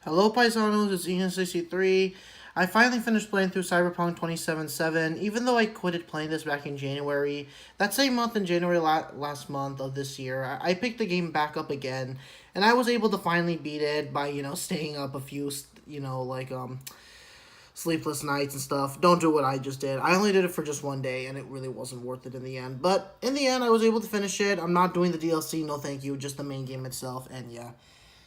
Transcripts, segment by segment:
Hello Paisanos, it's Ian63. I finally finished playing through Cyberpunk 2077, even though I quitted playing this back in January. That same month in January last month of this year, I picked the game back up again, and I was able to finally beat it by, staying up a few, sleepless nights and stuff. Don't do what I just did. I only did it for just one day, and it really wasn't worth it in the end. But in the end, I was able to finish it. I'm not doing the DLC, no thank you, just the main game itself, and yeah.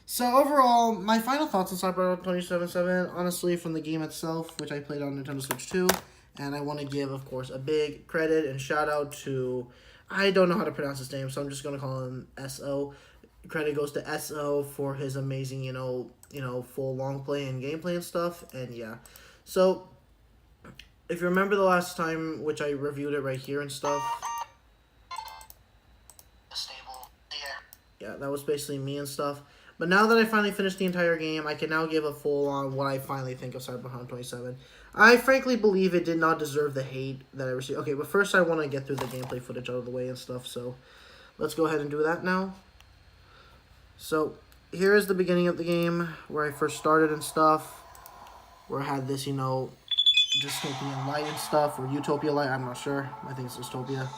So overall, my final thoughts on Cyberpunk 2077, honestly, from the game itself, which I played on Nintendo Switch 2, and I want to give, of course, a big credit and shout out to, I don't know how to pronounce his name, so I'm just going to call him S.O. Credit goes to S.O. for his amazing, full long play and gameplay and stuff, and yeah. So, if you remember the last time, which I reviewed it right here and stuff, yeah, that was basically me and stuff. But now that I finally finished the entire game, I can now give a full on what I finally think of Cyberpunk 27. I frankly believe it did not deserve the hate that I received. Okay, but first I want to get through the gameplay footage out of the way and stuff, so let's go ahead and do that now. So, here is the beginning of the game, where I first started and stuff, where I had this, dystopian light and stuff, or utopia light, I'm not sure. I think it's dystopia.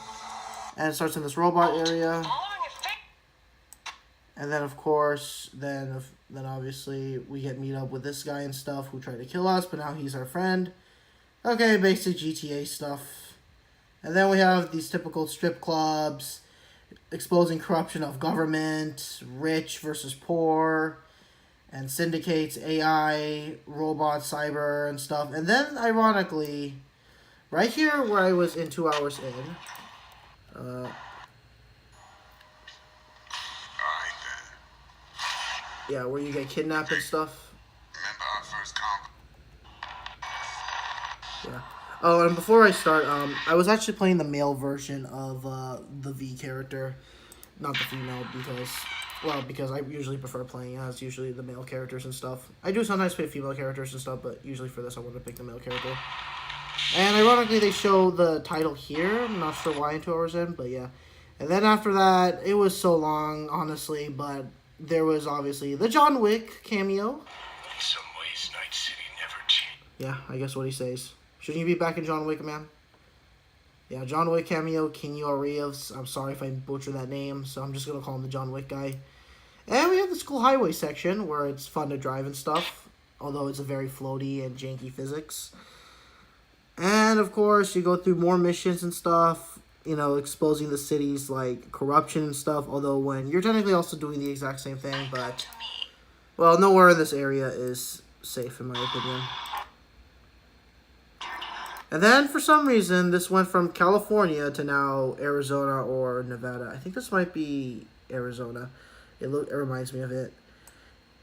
And it starts in this robot area. And then, of course, then obviously we get meet up with this guy and stuff who tried to kill us, but now he's our friend. Okay, basic GTA stuff. And then we have these typical strip clubs, exposing corruption of government, rich versus poor, and syndicates, AI, robot, cyber, and stuff. And then, ironically, right here where I was in 2 hours in, yeah, where you get kidnapped and stuff. Remember our first comp? Yeah. Oh, and before I start, I was actually playing the male version of the V character, not the female, because I usually prefer playing as usually the male characters and stuff. I do sometimes play female characters and stuff, but usually for this I want to pick the male character. And ironically, they show the title here. I'm not sure why in 2 hours in, but yeah. And then after that, it was so long, honestly, but there was obviously the John Wick cameo. In some ways, Night City never changed. Yeah, I guess what he says. Shouldn't you be back in John Wick, man? Yeah, John Wick cameo, Keanu Reeves. I'm sorry if I butcher that name, so I'm just going to call him the John Wick guy. And we have the school highway section where it's fun to drive and stuff, although it's a very floaty and janky physics. And, of course, you go through more missions and stuff, exposing the city's, corruption and stuff, although when you're technically also doing the exact same thing, but, well, nowhere in this area is safe, in my opinion. And then, for some reason, this went from California to now Arizona or Nevada. I think this might be Arizona. It reminds me of it.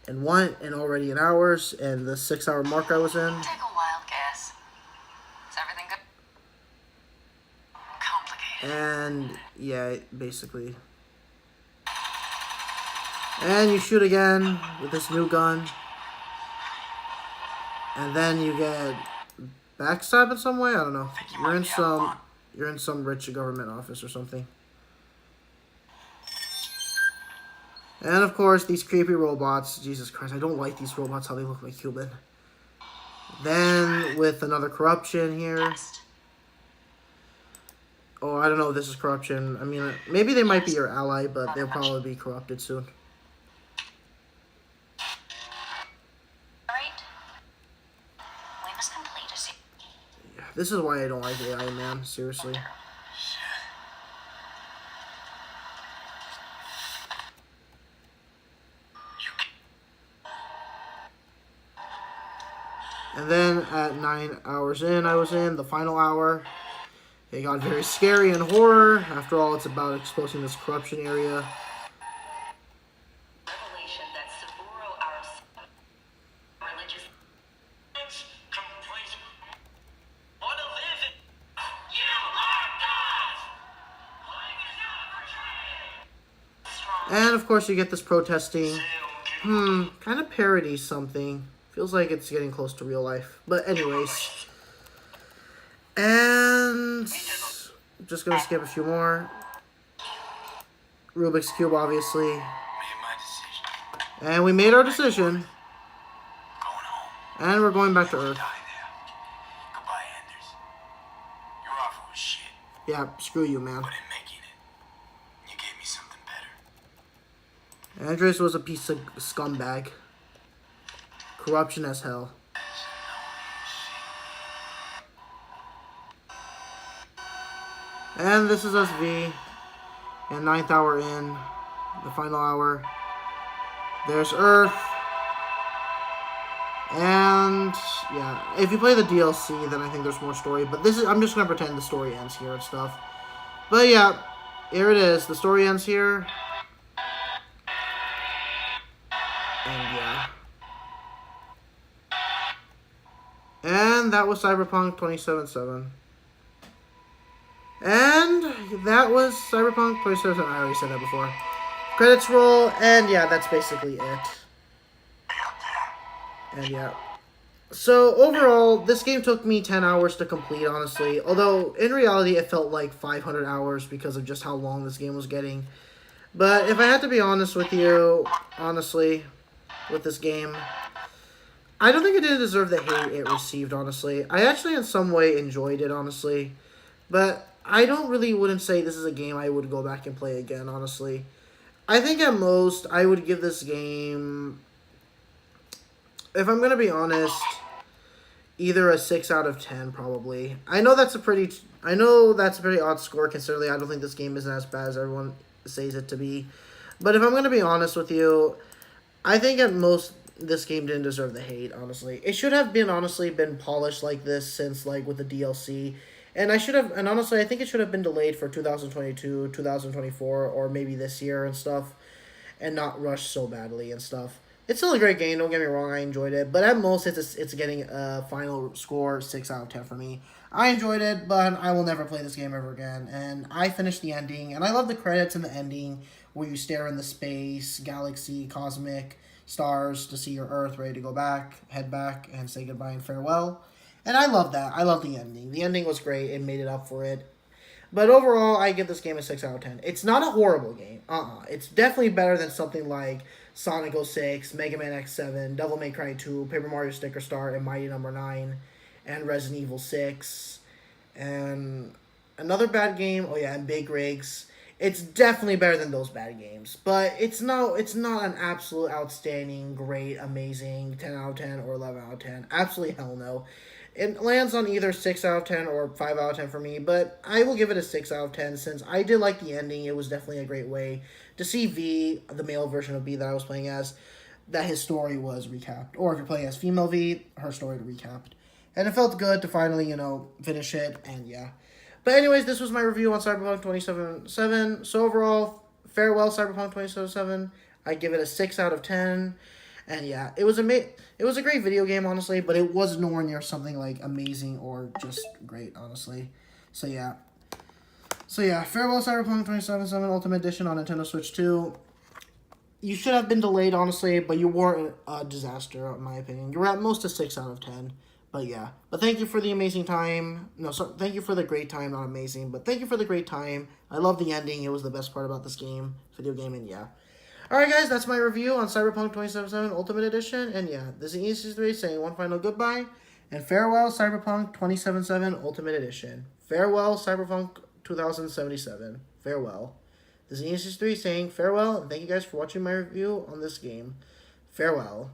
And already in hours, and the 6-hour mark I was in. Take a wild guess. Is everything good? Complicated. And, yeah, basically. And you shoot again with this new gun. And then you get backstabbed in some way? I don't know. You're in some rich government office or something. And of course, these creepy robots. Jesus Christ, I don't like these robots, how they look like human. Then, with another corruption here. Oh, I don't know if this is corruption. I mean, maybe they might be your ally, but they'll probably be corrupted soon. Yeah, this is why I don't like AI, man. Seriously. And then at 9 hours in, I was in the final hour. It got very scary and horror. After all, it's about exposing this corruption area. Revelation that Saburo, our religious complete. Wanna live in. You are God! And of course, you get this protesting. Kind of parodies something. Feels like it's getting close to real life. But anyways. And I'm just going to skip a few more. Rubik's Cube, obviously. And we made our decision. And we're going back to Earth. Die now. Goodbye, Anders. Your offer was shit, Yeah, screw you, man. but in making it, you gave me something better. Andres was a piece of scumbag. Corruption as hell. And this is us V. And 9th hour in. The final hour. There's Earth. And yeah, if you play the DLC, then I think there's more story. But this is, I'm just gonna pretend the story ends here and stuff. But yeah, here it is. The story ends here. And yeah. And that was Cyberpunk 2077. And that was Cyberpunk 2077. I already said that before. Credits roll, and yeah, that's basically it. And yeah. So overall, this game took me 10 hours to complete, honestly. Although, in reality, it felt like 500 hours because of just how long this game was getting. But if I had to be honest with you, honestly, with this game, I don't think it didn't deserve the hate it received, honestly. I actually, in some way, enjoyed it, honestly. But I wouldn't say this is a game I would go back and play again, honestly. I think at most, I would give this game, if I'm going to be honest, either a 6 out of 10, probably. I know that's a pretty odd score, considering I don't think this game isn't as bad as everyone says it to be. But if I'm going to be honest with you, I think at most, this game didn't deserve the hate, honestly. It should have been, honestly, been polished like this since, like, with the DLC. And honestly, I think it should have been delayed for 2022, 2024, or maybe this year and stuff. And not rushed so badly and stuff. It's still a great game, don't get me wrong, I enjoyed it. But at most, it's getting a final score 6 out of 10 for me. I enjoyed it, but I will never play this game ever again. And I finished the ending, and I love the credits in the ending, where you stare in the space, galaxy, cosmic, stars to see your Earth ready to go back, head back, and say goodbye and farewell. And I love that. I love the ending. The ending was great. It made it up for it. But overall, I give this game a 6 out of 10. It's not a horrible game. It's definitely better than something like Sonic 06, Mega Man X7, Devil May Cry 2, Paper Mario Sticker Star, and Mighty Number 9, and Resident Evil 6, and another bad game. Oh yeah, and Big Rigs. It's definitely better than those bad games, but it's not an absolute outstanding, great, amazing 10 out of 10 or 11 out of 10. Absolutely hell no. It lands on either 6 out of 10 or 5 out of 10 for me, but I will give it a 6 out of 10 since I did like the ending. It was definitely a great way to see V, the male version of V that I was playing as, that his story was recapped. Or if you're playing as female V, her story recapped. And it felt good to finally, finish it, and yeah. But anyways, this was my review on Cyberpunk 2077. So overall, farewell Cyberpunk 2077. I give it a 6 out of 10. And yeah, it was a great video game, honestly, but it was nowhere near something like amazing or just great, honestly. So yeah, farewell Cyberpunk 2077 Ultimate Edition on Nintendo Switch 2. You should have been delayed, honestly, but you weren't a disaster, in my opinion. You were at most a 6 out of 10. But yeah, but thank you for the amazing time. No, sorry, thank you for the great time, not amazing, but thank you for the great time. I love the ending. It was the best part about this video game, and yeah. Alright guys, that's my review on Cyberpunk 2077 Ultimate Edition, and yeah, this is EC3 saying one final goodbye, and farewell Cyberpunk 2077 Ultimate Edition. Farewell Cyberpunk 2077. Farewell. This is EC3 saying farewell, and thank you guys for watching my review on this game. Farewell.